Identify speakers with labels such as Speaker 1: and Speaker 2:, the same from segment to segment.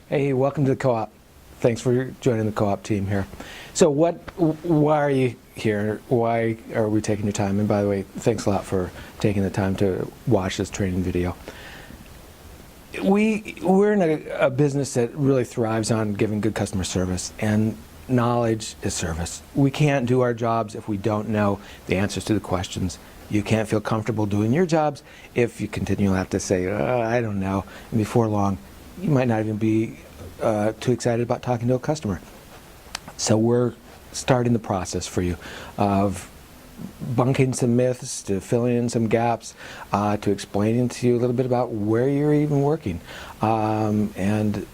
Speaker 1: Hey, welcome to the co-op. Thanks for joining the co-op team here. So why are you here? Why are we taking your time? And by the way, thanks a lot for taking the time to watch this training video. We're in a business that really thrives on giving good customer service, and knowledge is service. We can't do our jobs if we don't know the answers to the questions. You can't feel comfortable doing your jobs if you continually have to say, I don't know, and before long, you might not even be too excited about talking to a customer. So we're starting the process for you of bunking some myths, to filling in some gaps, to explaining to you a little bit about where you're even working. And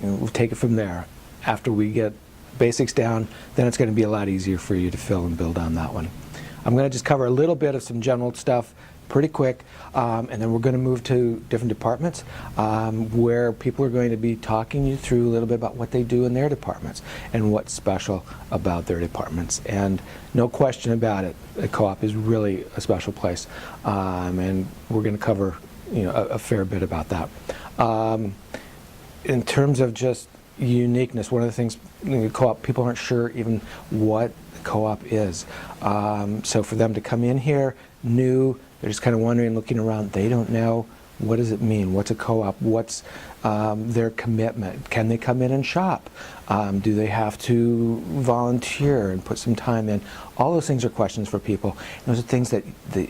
Speaker 1: we'll take it from there. After we get basics down, then it's going to be a lot easier for you to fill and build on that one. I'm going to just cover a little bit of some general stuff pretty quick, and then we're going to move to different departments where people are going to be talking you through a little bit about what they do in their departments and what's special about their departments. And no question about it, the co-op is really a special place, and we're going to cover a fair bit about that. In terms of just uniqueness, one of the things in the co-op, people aren't sure even what the co-op is. So for them to come in here new, they're just kind of wondering, looking around, they don't know, what does it mean? What's a co-op? What's their commitment? Can they come in and shop? Do they have to volunteer and put some time in? All those things are questions for people. And those are things that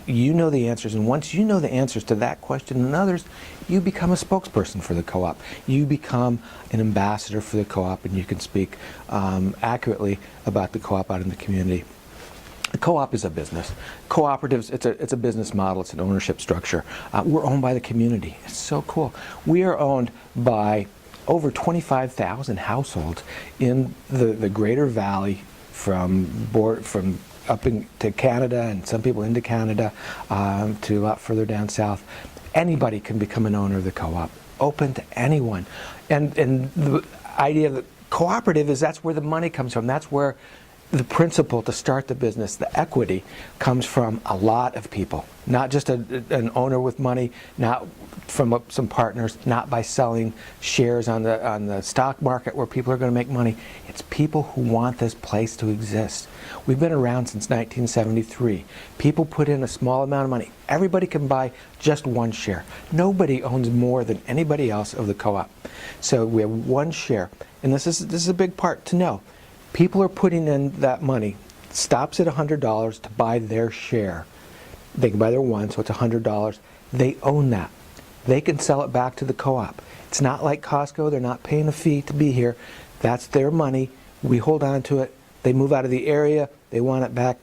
Speaker 1: you know the answers, and once you know the answers to that question and others, you become a spokesperson for the co-op. You become an ambassador for the co-op, and you can speak accurately about the co-op out in the community. The co-op is a business. Cooperatives, it's a business model, it's an ownership structure. We're owned by the community. It's so cool. We are owned by over 25,000 households in the Greater Valley, from up to Canada, and some people into Canada, to a lot further down south. Anybody can become an owner of the co-op, open to anyone. And the idea of the cooperative is that's where the money comes from. That's where the principle to start the business, the equity, comes from a lot of people. Not just an owner with money, not from some partners, not by selling shares on the stock market where people are going to make money. It's people who want this place to exist. We've been around since 1973. People put in a small amount of money. Everybody can buy just one share. Nobody owns more than anybody else of the co-op. So we have one share. And this is a big part to know. People are putting in that money. It stops at $100 to buy their share. They can buy their one, so it's $100. They own that. They can sell it back to the co-op. It's not like Costco. They're not paying a fee to be here. That's their money. We hold on to it. They move out of the area. They want it back.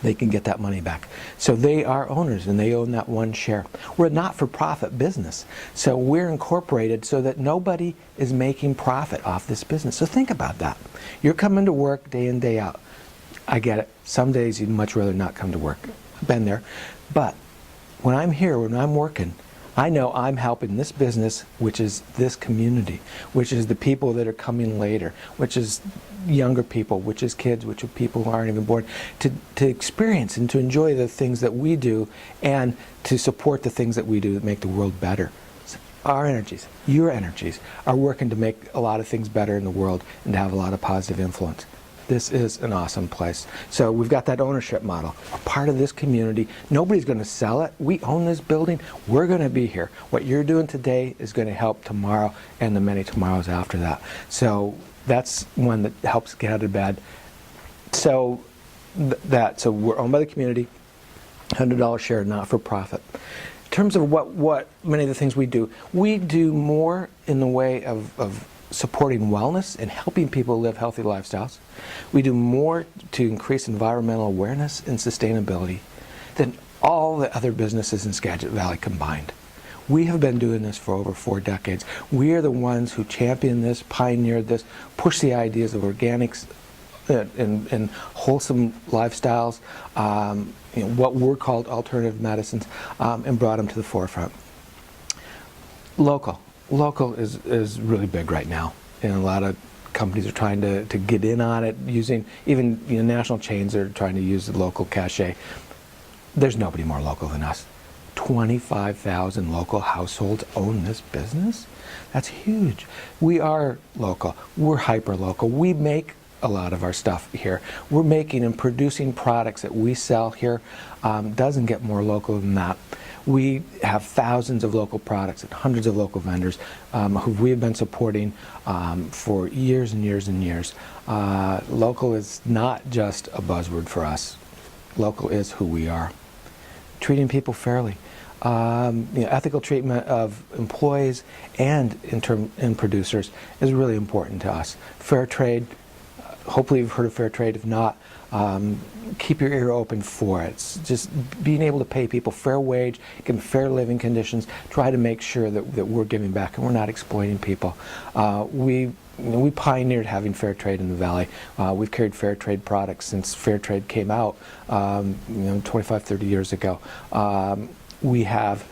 Speaker 1: They can get that money back. So they are owners, and they own that one share. We're a not-for-profit business, so we're incorporated so that nobody is making profit off this business. So think about that. You're coming to work day in, day out. I get it. Some days you'd much rather not come to work. I've been there. But when I'm here, when I'm working, I know I'm helping this business, which is this community, which is the people that are coming later, which is younger people, which is kids, which are people who aren't even born, to experience and to enjoy the things that we do, and to support the things that we do that make the world better. So our energies, your energies, are working to make a lot of things better in the world and to have a lot of positive influence. This is an awesome place. So we've got that ownership model. We're part of this community. Nobody's going to sell it. We own this building. We're going to be here. What you're doing today is going to help tomorrow and the many tomorrows after that. So that's one that helps get out of bed. So so we're owned by the community, $100 share, not for profit. In terms of what many of the things we do more in the way of supporting wellness and helping people live healthy lifestyles. We do more to increase environmental awareness and sustainability than all the other businesses in Skagit Valley combined. We have been doing this for over 4 decades. We are the ones who championed this, pioneered this, pushed the ideas of organics and wholesome lifestyles, what were called alternative medicines, and brought them to the forefront. Local is really big right now, and a lot of companies are trying to get in on it, using even national chains are trying to use the local cachet. There's nobody more local than us. 25,000 local households own this business. That's huge. We are local. We're hyper local. We make a lot of our stuff here. We're making and producing products that we sell here. Doesn't get more local than that. We have thousands of local products and hundreds of local vendors who we have been supporting for years and years and years. Local is not just a buzzword for us. Local is who we are. Treating people fairly. Ethical treatment of employees and producers is really important to us. Fair trade, hopefully you've heard of fair trade. If not, keep your ear open for it. It's just being able to pay people fair wage, give them fair living conditions, try to make sure that we're giving back and we're not exploiting people. We pioneered having fair trade in the Valley. We've carried fair trade products since fair trade came out 25, 30 years ago. We have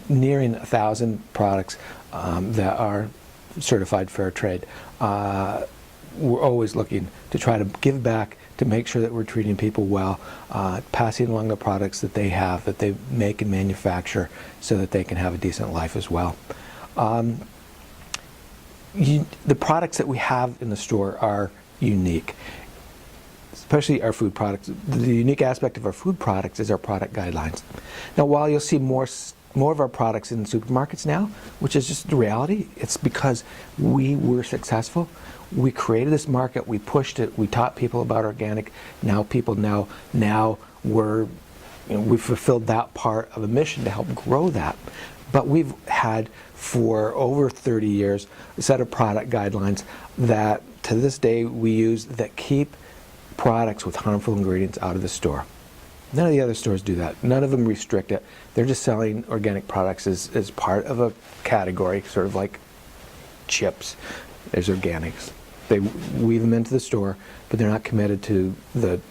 Speaker 1: nearing 1,000 products that are certified fair trade. We're always looking to try to give back, to make sure that we're treating people well, passing along the products that they have, that they make and manufacture, so that they can have a decent life as well. The products that we have in the store are unique, especially our food products. The unique aspect of our food products is our product guidelines. Now, while you'll see more of our products in supermarkets now, which is just the reality, it's because we were successful. We created this market, we pushed it, we taught people about organic. Now people know. Now we've fulfilled that part of a mission to help grow that. But we've had for over 30 years a set of product guidelines that to this day we use that keep products with harmful ingredients out of the store. None of the other stores do that. None of them restrict it. They're just selling organic products as part of a category, sort of like chips. There's organics. They weave them into the store, but they're not committed to the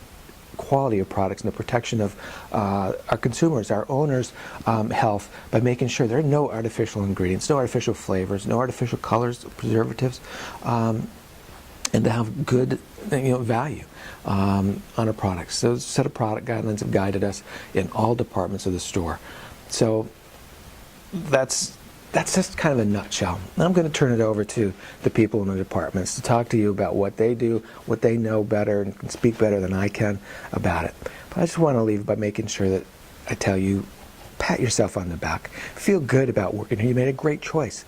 Speaker 1: quality of products and the protection of our consumers, our owners' health, by making sure there are no artificial ingredients, no artificial flavors, no artificial colors, preservatives, and to have good value on our products. So a set of product guidelines have guided us in all departments of the store. So that's just kind of a nutshell. Now I'm going to turn it over to the people in the departments to talk to you about what they do, what they know better, and can speak better than I can about it. But I just want to leave by making sure that I tell you, pat yourself on the back. Feel good about working here. You made a great choice.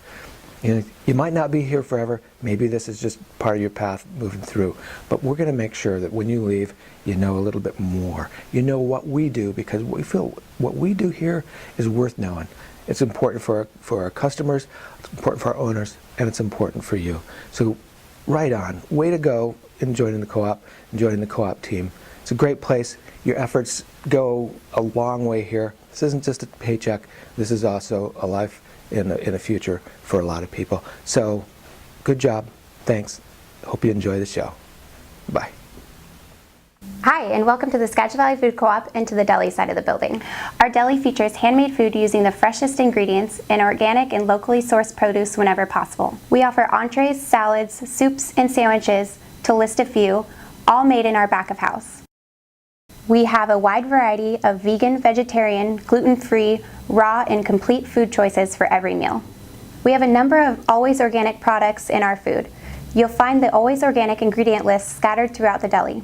Speaker 1: You might not be here forever. Maybe this is just part of your path moving through. But we're going to make sure that when you leave, you know a little bit more. You know what we do, because we feel what we do here is worth knowing. It's important for our customers, it's important for our owners, and it's important for you. So right on. Way to go in joining the co-op, and joining the co-op team. It's a great place. Your efforts go a long way here. This isn't just a paycheck. This is also a life in the future for a lot of people. So good job. Thanks. Hope you enjoy the show. Bye.
Speaker 2: Hi, and welcome to the Skagit Valley Food Co-op and to the deli side of the building. Our deli features handmade food using the freshest ingredients and organic and locally sourced produce whenever possible. We offer entrees, salads, soups, and sandwiches, to list a few, all made in our back of house. We have a wide variety of vegan, vegetarian, gluten-free, raw, and complete food choices for every meal. We have a number of always organic products in our food. You'll find the always organic ingredient list scattered throughout the deli.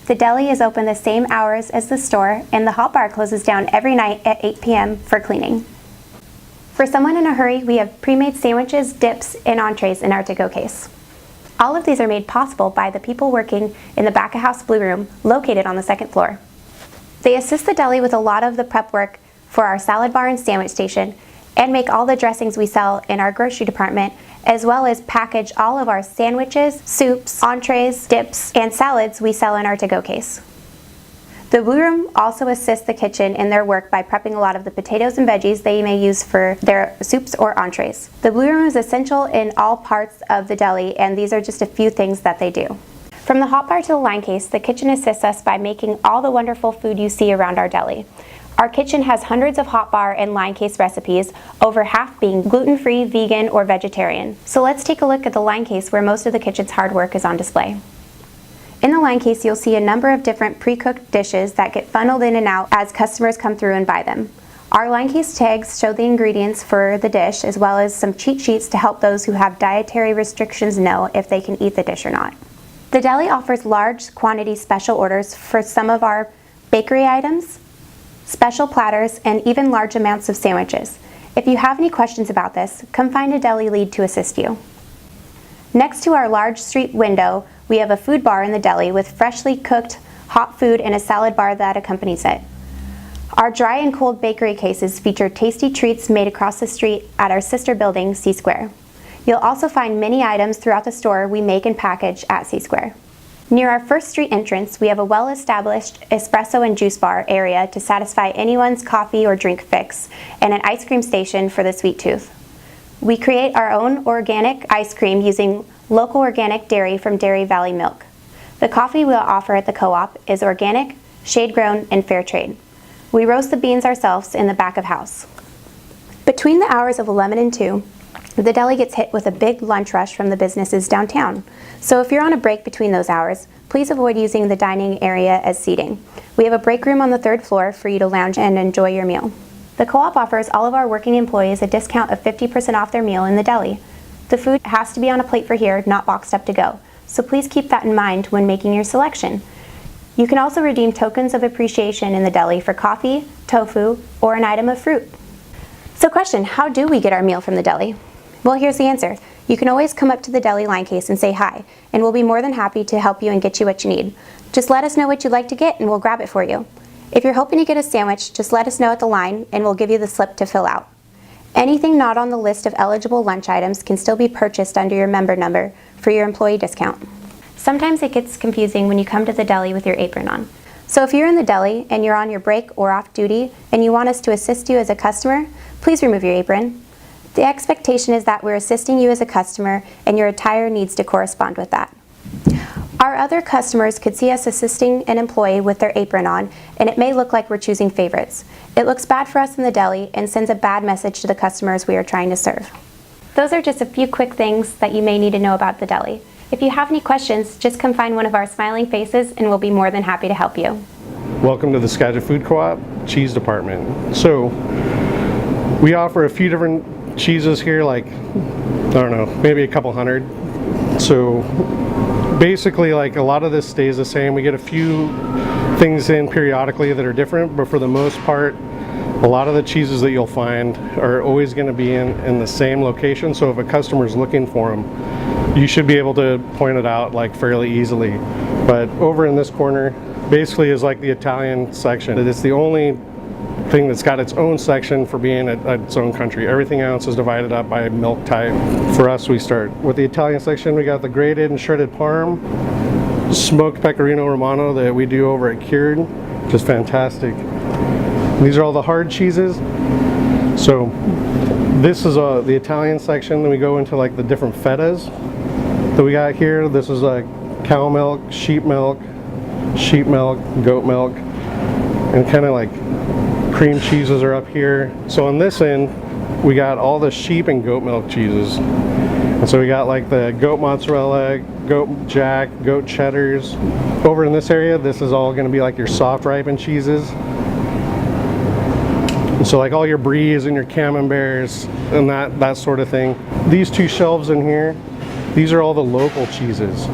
Speaker 2: The deli is open the same hours as the store, and the hot bar closes down every night at 8 p.m. for cleaning. For someone in a hurry, we have pre-made sandwiches, dips, and entrees in our to-go case. All of these are made possible by the people working in the back of house blue room located on the second floor. They assist the deli with a lot of the prep work for our salad bar and sandwich station, and make all the dressings we sell in our grocery department, as well as package all of our sandwiches, soups, entrees, dips, and salads we sell in our to-go case. The Blue Room also assists the kitchen in their work by prepping a lot of the potatoes and veggies they may use for their soups or entrees. The Blue Room is essential in all parts of the deli, and these are just a few things that they do. From the hot bar to the line case, the kitchen assists us by making all the wonderful food you see around our deli. Our kitchen has hundreds of hot bar and line case recipes, over half being gluten-free, vegan, or vegetarian. So let's take a look at the line case where most of the kitchen's hard work is on display. In the line case, you'll see a number of different pre-cooked dishes that get funneled in and out as customers come through and buy them. Our line case tags show the ingredients for the dish, as well as some cheat sheets to help those who have dietary restrictions know if they can eat the dish or not. The deli offers large quantity special orders for some of our bakery items, special platters, and even large amounts of sandwiches. If you have any questions about this, come find a deli lead to assist you. Next to our large street window, we have a food bar in the deli with freshly cooked hot food and a salad bar that accompanies it. Our dry and cold bakery cases feature tasty treats made across the street at our sister building, C Square. You'll also find many items throughout the store we make and package at C Square. Near our first street entrance, we have a well-established espresso and juice bar area to satisfy anyone's coffee or drink fix, and an ice cream station for the sweet tooth. We create our own organic ice cream using local organic dairy from Dairy Valley Milk. The coffee we'll offer at the co-op is organic, shade-grown, and fair trade. We roast the beans ourselves in the back of house. Between the hours of 11 and 2, the deli gets hit with a big lunch rush from the businesses downtown. So if you're on a break between those hours, please avoid using the dining area as seating. We have a break room on the 3rd floor for you to lounge and enjoy your meal. The co-op offers all of our working employees a discount of 50% off their meal in the deli. The food has to be on a plate for here, not boxed up to go. So please keep that in mind when making your selection. You can also redeem tokens of appreciation in the deli for coffee, tofu, or an item of fruit. So question, how do we get our meal from the deli? Well, here's the answer. You can always come up to the deli line case and say hi, and we'll be more than happy to help you and get you what you need. Just let us know what you'd like to get and we'll grab it for you. If you're hoping to get a sandwich, just let us know at the line and we'll give you the slip to fill out. Anything not on the list of eligible lunch items can still be purchased under your member number for your employee discount. Sometimes it gets confusing when you come to the deli with your apron on. So if you're in the deli and you're on your break or off duty and you want us to assist you as a customer, please remove your apron. The expectation is that we're assisting you as a customer and your attire needs to correspond with that. Our other customers could see us assisting an employee with their apron on, and it may look like we're choosing favorites. It looks bad for us in the deli and sends a bad message to the customers we are trying to serve. Those are just a few quick things that you may need to know about the deli. If you have any questions, just come find one of our smiling faces and we'll be more than happy to help you.
Speaker 3: Welcome to the Skagit Food Co-op Cheese Department. So we offer a few different cheeses here, like, I don't know, maybe a couple hundred. So basically, like, a lot of this stays the same. We get a few things in periodically that are different, but for the most part, a lot of the cheeses that you'll find are always going to be in the same location. So if a customer's looking for them, you should be able to point it out like fairly easily. But over in this corner basically is like the Italian section. It's the only thing that's got its own section for being its own country. Everything else is divided up by milk type. For us, we start with the Italian section. We got the grated and shredded parm, smoked pecorino romano that we do over at Cured, which is fantastic. These are all the hard cheeses. So this is the Italian section. Then we go into like the different fetas that we got here. This is like cow milk, goat milk, and kind of like cream cheeses are up here. So on this end, we got all the sheep and goat milk cheeses. And so we got like the goat mozzarella, goat jack, goat cheddars. Over in this area, this is all going to be like your soft ripened cheeses. So like all your bries and your camemberts and that sort of thing. These two shelves in here, these are all the local cheeses.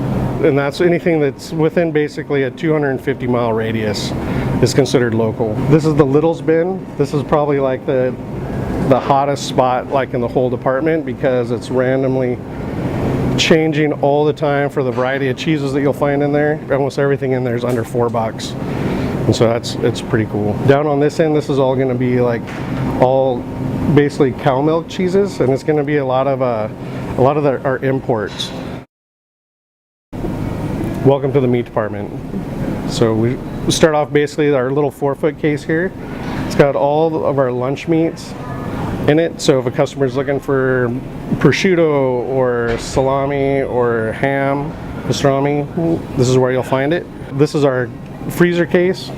Speaker 3: And that's anything that's within basically a 250-mile radius is considered local. This is the Littles bin. This is probably like the hottest spot like in the whole department because it's randomly changing all the time for the variety of cheeses that you'll find in there. Almost everything in there is under $4. And so it's pretty cool. Down on this end, this is all going to be like all basically cow milk cheeses, and it's going to be a lot of our imports. Welcome to the meat department. So we start off basically our little 4-foot case here. It's got all of our lunch meats in it. So if a customer is looking for prosciutto or salami or ham, pastrami, this is where you'll find it. This is our freezer case,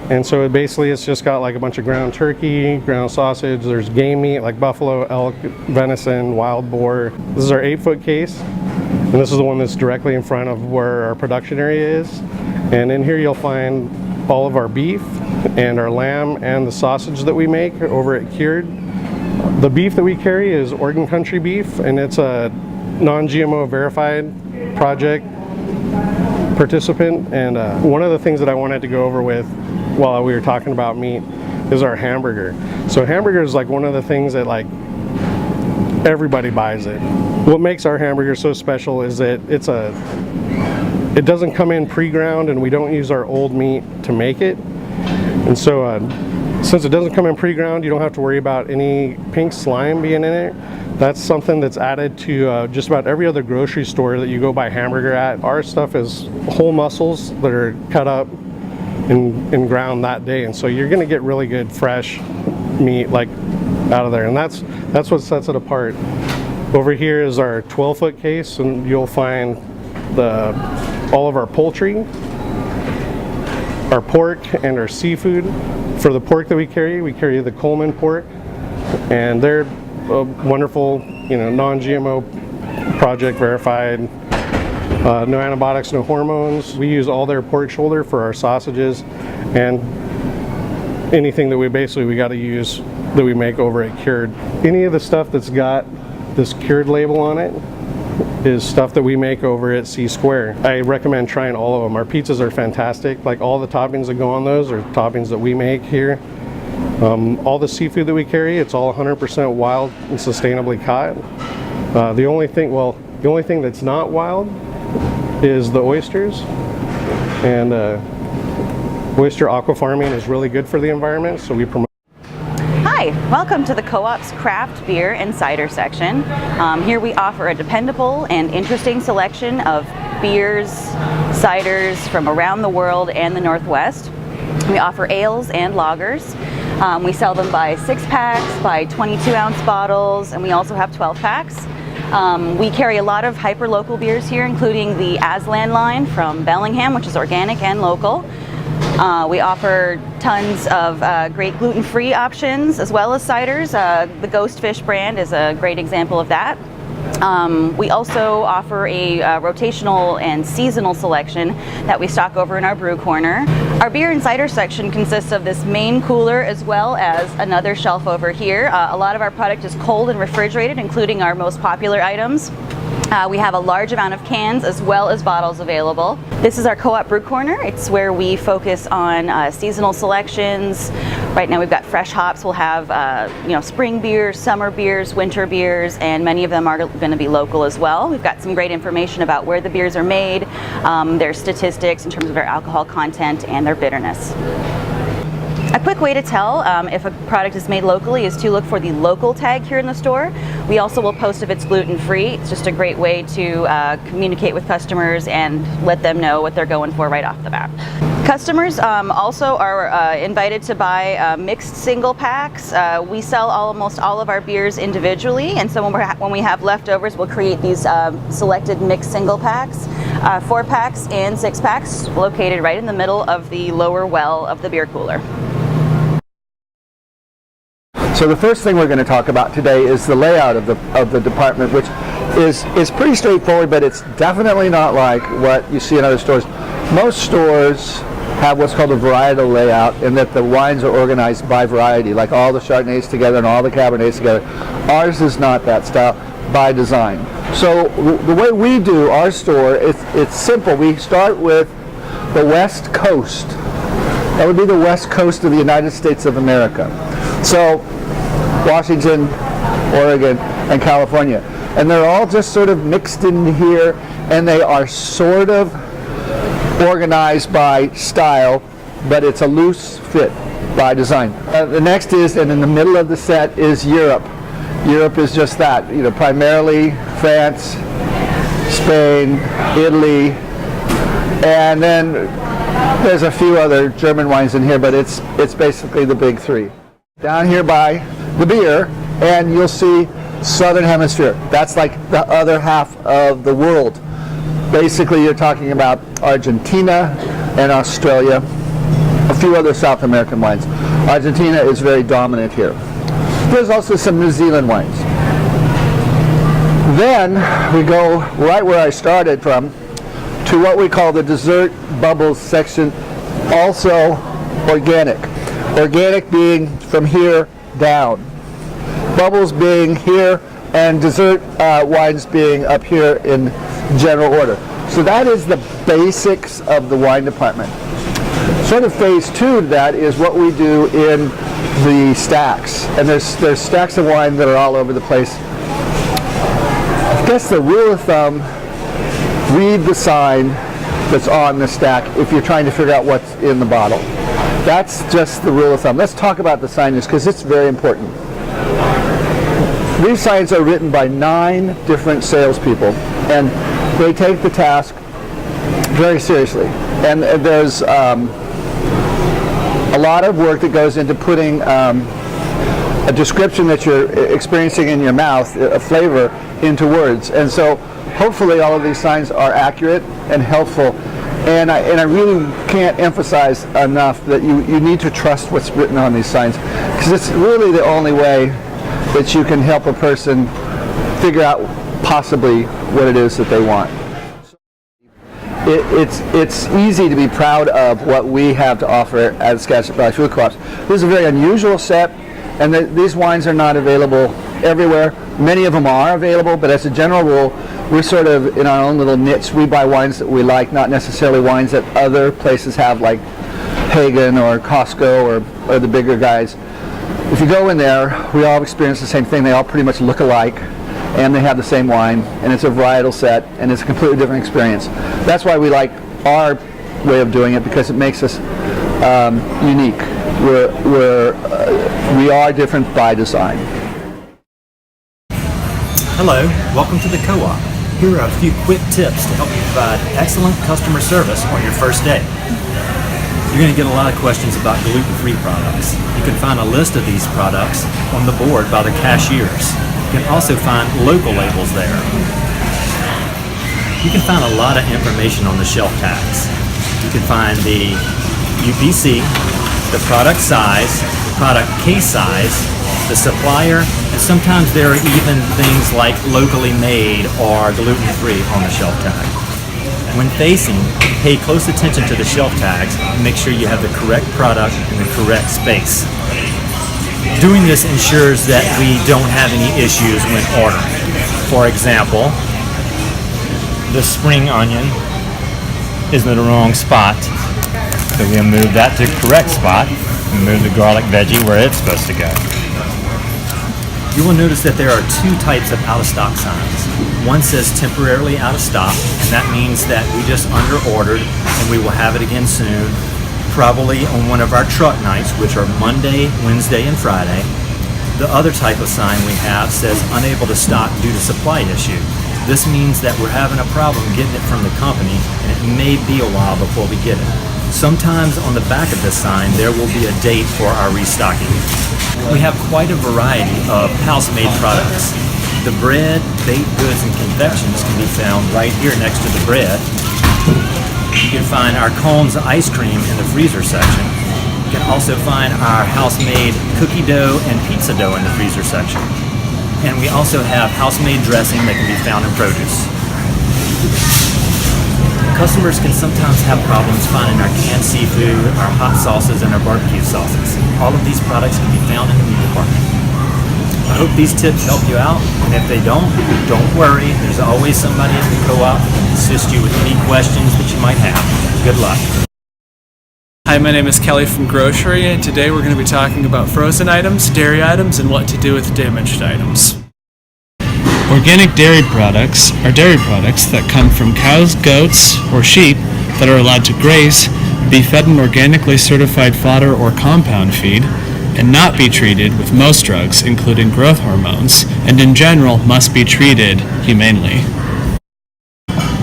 Speaker 3: and so it's just got like a bunch of ground turkey, ground sausage, there's game meat like buffalo, elk, venison, wild boar. This is our 8-foot case, and this is the one that's directly in front of where our production area is. And in here you'll find all of our beef, and our lamb and the sausage that we make over at Cured. The beef that we carry is Oregon Country beef, and it's a non-GMO verified project participant. And one of the things that I wanted to go over with while we were talking about meat is our hamburger. So hamburger is like one of the things that like everybody buys it. What makes our hamburger so special is that it doesn't come in pre-ground, and we don't use our old meat to make it. And so since it doesn't come in pre-ground, you don't have to worry about any pink slime being in it. That's something that's added to just about every other grocery store that you go buy hamburger at. Our stuff is whole muscles that are cut up and ground that day, and so you're going to get really good fresh meat like out of there, and that's what sets it apart. Over here is our 12-foot case, and you'll find all of our poultry, our pork, and our seafood. For the pork that we carry the Coleman pork, and they're a wonderful, non-GMO project verified, no antibiotics, no hormones. We use all their pork shoulder for our sausages, and anything that we got to use that we make over at Cured. Any of the stuff that's got this Cured label on it is stuff that we make over at C Square. I recommend trying all of them. Our pizzas are fantastic. Like all the toppings that go on those are toppings that we make here. All the seafood that we carry, it's all 100% wild and sustainably caught. The only thing that's not wild is the oysters. And oyster aqua farming is really good for the environment, so we promote.
Speaker 4: Hi, welcome to the Co-op's craft beer and cider section. Here we offer a dependable and interesting selection of beers, ciders from around the world and the Northwest. We offer ales and lagers. We sell them by 6-packs, by 22-ounce bottles, and we also have 12-packs. We carry a lot of hyper-local beers here, including the Aslan line from Bellingham, which is organic and local. We offer tons of great gluten-free options as well as ciders. The Ghostfish brand is a great example of that. We also offer a rotational and seasonal selection that we stock over in our brew corner. Our beer and cider section consists of this main cooler as well as another shelf over here. A lot of our product is cold and refrigerated, including our most popular items. We have a large amount of cans as well as bottles available. This is our Co-op Brew Corner. It's where we focus on seasonal selections. Right now we've got fresh hops. We'll have spring beers, summer beers, winter beers, and many of them are going to be local as well. We've got some great information about where the beers are made, their statistics in terms of their alcohol content and their bitterness. A quick way to tell if a product is made locally is to look for the local tag here in the store. We also will post if it's gluten-free. It's just a great way to communicate with customers and let them know what they're going for right off the bat. Customers also are invited to buy mixed single packs. We sell almost all of our beers individually, and so when we have leftovers, we'll create these selected mixed single packs. 4-packs and 6-packs located right in the middle of the lower well of the beer cooler.
Speaker 5: So the first thing we're going to talk about today is the layout of the department, which is pretty straightforward, but it's definitely not like what you see in other stores. Most stores have what's called a varietal layout, in that the wines are organized by variety, like all the Chardonnays together and all the Cabernets together. Ours is not that style by design. So the way we do our store, it's simple. We start with the West Coast. That would be the West Coast of the United States of America. So Washington, Oregon, and California. And they're all just sort of mixed in here, and they are sort of organized by style, but it's a loose fit by design. The next is, and in the middle of the set is Europe. Europe is just that, primarily France, Spain, Italy, and then there's a few other German wines in here, but it's basically the big three. Down here by the beer, and you'll see Southern Hemisphere. That's like the other half of the world. Basically, you're talking about Argentina and Australia, a few other South American wines. Argentina is very dominant here. There's also some New Zealand wines. Then we go right where I started from to what we call the dessert bubbles section, also organic. Organic being from here down. Bubbles being here, and dessert wines being up here in general order. So that is the basics of the wine department. Sort of phase two to that is what we do in the stacks. And there's stacks of wine that are all over the place. I guess the rule of thumb, read the sign that's on the stack if you're trying to figure out what's in the bottle. That's just the rule of thumb. Let's talk about the signage because it's very important. These signs are written by 9 different salespeople, and they take the task very seriously. And there's a lot of work that goes into putting a description that you're experiencing in your mouth, a flavor, into words. And so hopefully all of these signs are accurate and helpful. And I really can't emphasize enough that you need to trust what's written on these signs, because it's really the only way that you can help a person figure out possibly what it is that they want. It's easy to be proud of what we have to offer at Skagit Valley Food Co-ops. This is a very unusual set, and these wines are not available everywhere. Many of them are available, but as a general rule, we're sort of in our own little niche. We buy wines that we like, not necessarily wines that other places have, like Hagen or Costco or the bigger guys. If you go in there, we all experience the same thing. They all pretty much look alike, and they have the same wine, and it's a varietal set, and it's a completely different experience. That's why we like our way of doing it, because it makes us unique. We are different by design.
Speaker 6: Hello, welcome to the Co-op. Here are a few quick tips to help you provide excellent customer service on your first day. You're going to get a lot of questions about gluten-free products. You can find a list of these products on the board by the cashiers. You can also find local labels there. You can find a lot of information on the shelf tags. You can find the UPC, the product size, the product case size, the supplier, and sometimes there are even things like locally made or gluten-free on the shelf tag. When facing, pay close attention to the shelf tags and make sure you have the correct product in the correct space. Doing this ensures that we don't have any issues when ordering. For example, the spring onion is in the wrong spot, so we'll move that to the correct spot and move the garlic veggie where it's supposed to go. You will notice that there are 2 types of out-of-stock signs. One says temporarily out of stock, and that means that we just under-ordered and we will have it again soon, probably on one of our truck nights, which are Monday, Wednesday, and Friday. The other type of sign we have says unable to stock due to supply issue. This means that we're having a problem getting it from the company, and it may be a while before we get it. Sometimes on the back of this sign there will be a date for our restocking. We have quite a variety of house-made products. The bread, baked goods, and confections can be found right here next to the bread. You can find our cones ice cream in the freezer section. You can also find our house-made cookie dough and pizza dough in the freezer section. And we also have house-made dressing that can be found in produce. Customers can sometimes have problems finding our canned seafood, our hot sauces, and our barbecue sauces. All of these products can be found in the meat department. I hope these tips help you out, and if they don't worry. There's always somebody at the co-op who can assist you with any questions that you might have. Good luck.
Speaker 7: Hi, my name is Kelly from Grocery, and today we're going to be talking about frozen items, dairy items, and what to do with damaged items.
Speaker 8: Organic dairy products are dairy products that come from cows, goats, or sheep that are allowed to graze, be fed an organically certified fodder or compound feed, and not be treated with most drugs, including growth hormones, and in general must be treated humanely.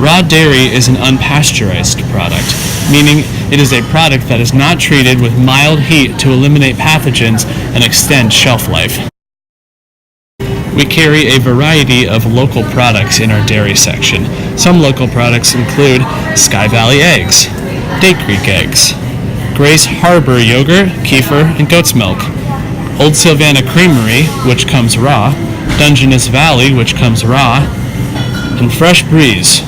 Speaker 8: Raw dairy is an unpasteurized product, meaning it is a product that is not treated with mild heat to eliminate pathogens and extend shelf life. We carry a variety of local products in our dairy section. Some local products include Sky Valley eggs, Day Creek eggs, Grace Harbor yogurt, kefir, and goat's milk, Old Sylvana Creamery, which comes raw, Dungeness Valley, which comes raw, and Fresh Breeze.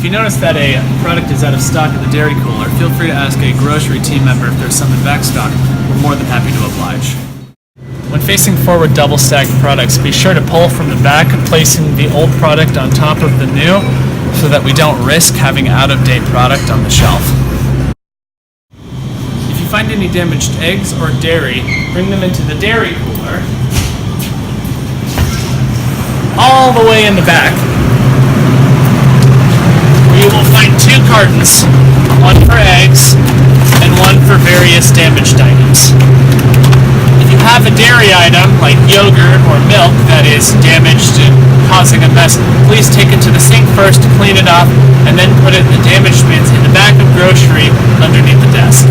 Speaker 7: If you notice that a product is out of stock at the dairy cooler, feel free to ask a grocery team member if there's some in back stock. We're more than happy to oblige. When facing forward double-stacked products, be sure to pull from the back, placing the old product on top of the new so that we don't risk having out-of-date product on the shelf. If you find any damaged eggs or dairy, bring them into the dairy cooler, all the way in the back. You will find 2 cartons, one for eggs and one for various damaged items. If you have a dairy item like yogurt or milk that is damaged and causing a mess, please take it to the sink first to clean it off and then put it in the damaged bins in the back of grocery underneath the desk.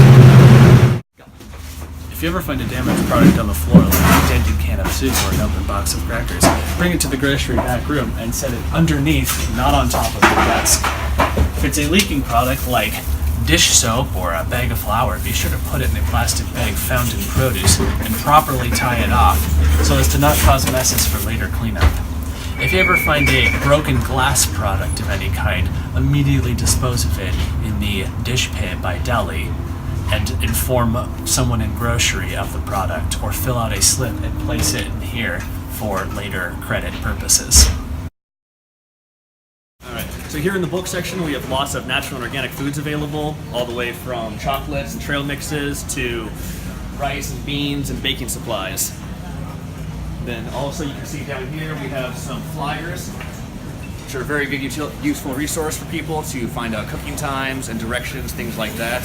Speaker 7: If you ever find a damaged product on the floor, like a dented can of soup or an open box of crackers, bring it to the grocery back room and set it underneath, not on top of your desk. If it's a leaking product like dish soap or a bag of flour, be sure to put it in a plastic bag found in produce and properly tie it off so as to not cause messes for later cleanup. If you ever find a broken glass product of any kind, immediately dispose of it in the dish pit by deli and inform someone in grocery of the product, or fill out a slip and place it in here for later credit purposes.
Speaker 6: Alright, so here in the bulk section we have lots of natural and organic foods available, all the way from chocolates and trail mixes to rice and beans and baking supplies. Then also you can see down here we have some flyers, which are a very good useful resource for people to find out cooking times and directions, things like that.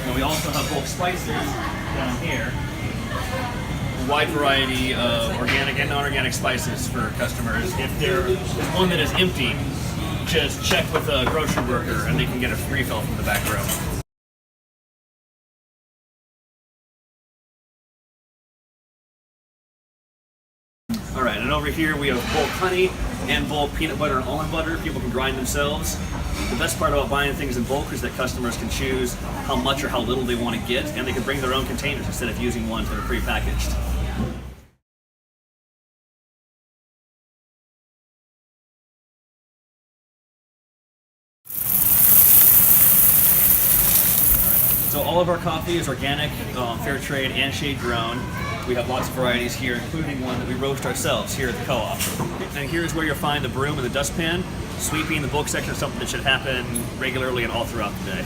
Speaker 6: And we also have bulk spices down here. A wide variety of organic and non-organic spices for customers. If there is one that is empty, just check with a grocery worker and they can get a refill from the back row. Alright, and over here we have bulk honey and bulk peanut butter and almond butter. People can grind themselves. The best part about buying things in bulk is that customers can choose how much or how little they want to get, and they can bring their own containers instead of using ones that are pre-packaged. So all of our coffee is organic, fair trade, and shade grown. We have lots of varieties here, including one that we roast ourselves here at the co-op. And here's where you'll find the broom and the dustpan. Sweeping the bulk section is something that should happen regularly and all throughout the day.